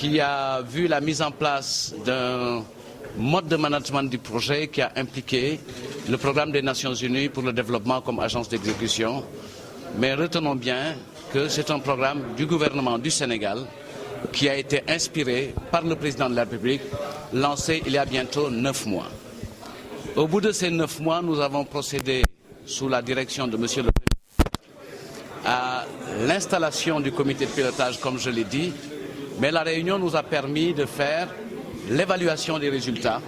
qui a vu la mise en place d'un mode de management du projet qui a impliqué le programme des Nations Unies pour le développement comme agence d'exécution. Mais retenons bien que c'est un programme du gouvernement du Sénégal qui a été inspiré par le président de la République, lancé il y a bientôt 9 mois. Au bout de ces 9 mois, nous avons procédé, sous la direction de M. le Président, à l'installation du comité de pilotage, comme je l'ai dit, mais la réunion nous a permis de faire l'évaluation des résultats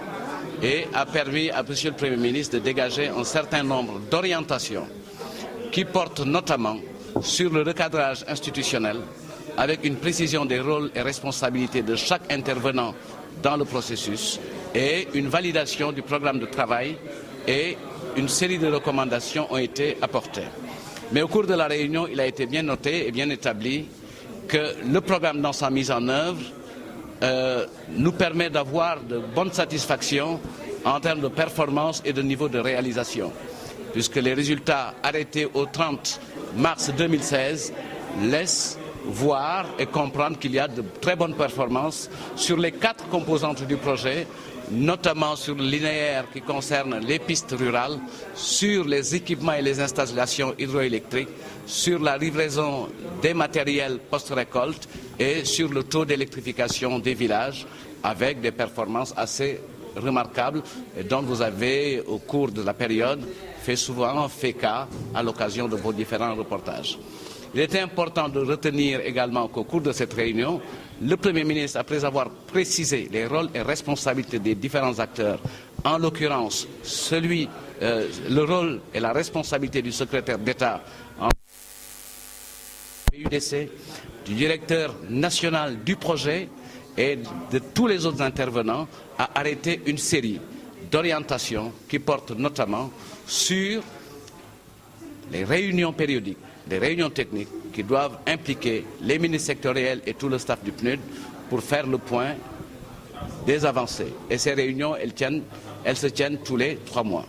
et a permis à M. le Premier ministre de dégager un certain nombre d'orientations qui portent notamment sur le recadrage institutionnel avec une précision des rôles et responsabilités de chaque intervenant dans le processus et une validation du programme de travail et une série de recommandations ont été apportées. Mais au cours de la réunion, il a été bien noté et bien établi que le programme dans sa mise en œuvre nous permet d'avoir de bonnes satisfactions en termes de performance et de niveau de réalisation, puisque les résultats arrêtés au 30 mars 2016 laissent voir et comprendre qu'il y a de très bonnes performances sur les 4 composantes du projet, notamment sur le linéaire qui concerne les pistes rurales, sur les équipements et les installations hydroélectriques, sur la livraison des matériels post-récolte et sur le taux d'électrification des villages, avec des performances assez remarquables et dont vous avez, au cours de la période, fait cas à l'occasion de vos différents reportages. Il était important de retenir également qu'au cours de cette réunion, le Premier ministre, après avoir précisé les rôles et responsabilités des différents acteurs, en l'occurrence le rôle et la responsabilité du secrétaire d'État en PUDC, du directeur national du projet et de tous les autres intervenants, a arrêté une série d'orientations qui portent notamment sur les réunions périodiques, des réunions techniques qui doivent impliquer les ministres sectoriels et tout le staff du PNUD pour faire le point des avancées. Et ces réunions, elles se tiennent tous les 3 mois.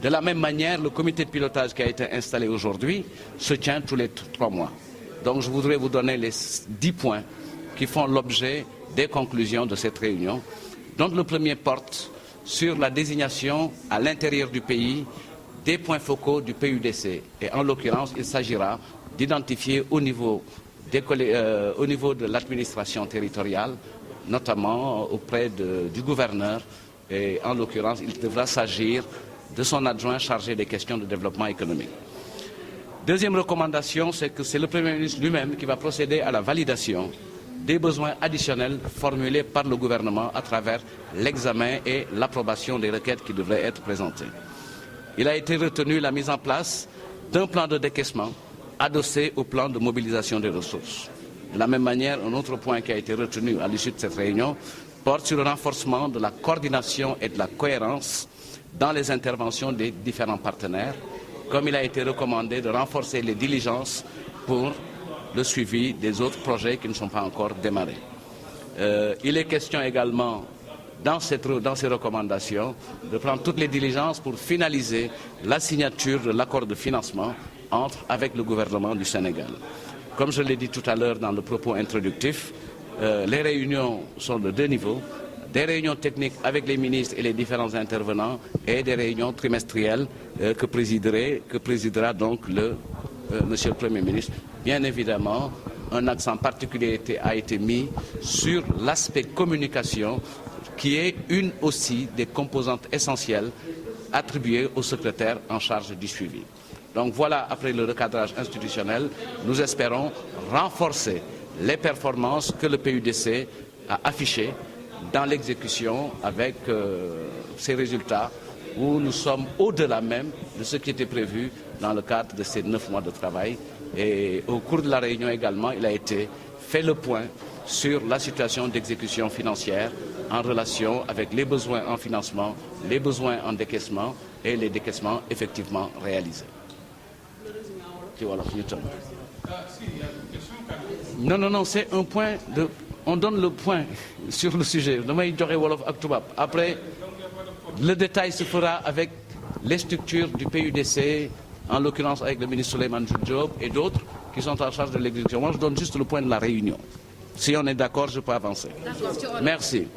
De la même manière, le comité de pilotage qui a été installé aujourd'hui se tient tous les 3 mois. Donc je voudrais vous donner les 10 points qui font l'objet des conclusions de cette réunion. Donc le premier porte sur la désignation à l'intérieur du pays des points focaux du PUDC. Et en l'occurrence, il s'agira d'identifier au niveau de l'administration territoriale, notamment auprès du gouverneur, et en l'occurrence, il devra s'agir de son adjoint chargé des questions de développement économique. Deuxième recommandation, c'est que c'est le Premier ministre lui-même qui va procéder à la validation des besoins additionnels formulés par le gouvernement à travers l'examen et l'approbation des requêtes qui devraient être présentées. Il a été retenu la mise en place d'un plan de décaissement adossé au plan de mobilisation des ressources. De la même manière, un autre point qui a été retenu à l'issue de cette réunion porte sur le renforcement de la coordination et de la cohérence dans les interventions des différents partenaires, comme il a été recommandé de renforcer les diligences pour le suivi des autres projets qui ne sont pas encore démarrés. Il est question également, dans ces recommandations, de prendre toutes les diligences pour finaliser la signature de l'accord de financement avec le gouvernement du Sénégal. Comme je l'ai dit tout à l'heure dans le propos introductif, les réunions sont de 2 niveaux, des réunions techniques avec les ministres et les différents intervenants et des réunions trimestrielles que présidera donc Monsieur le Premier ministre. Bien évidemment, un accent particulier a été mis sur l'aspect communication qui est une aussi des composantes essentielles attribuées au secrétaire en charge du suivi. Donc voilà, après le recadrage institutionnel, nous espérons renforcer les performances que le PUDC a affichées dans l'exécution avec ces résultats où nous sommes au-delà même de ce qui était prévu dans le cadre de ces 9 mois de travail. Et au cours de la réunion également, il a été fait le point sur la situation d'exécution financière en relation avec les besoins en financement, les besoins en décaissement et les décaissements effectivement réalisés. Non, c'est un point de... On donne le point sur le sujet. Après, le détail se fera avec les structures du PUDC, en l'occurrence avec le ministre Souleymane Jules Diop et d'autres qui sont en charge de l'exécution. Moi, je donne juste le point de la réunion. Si on est d'accord, je peux avancer. Merci.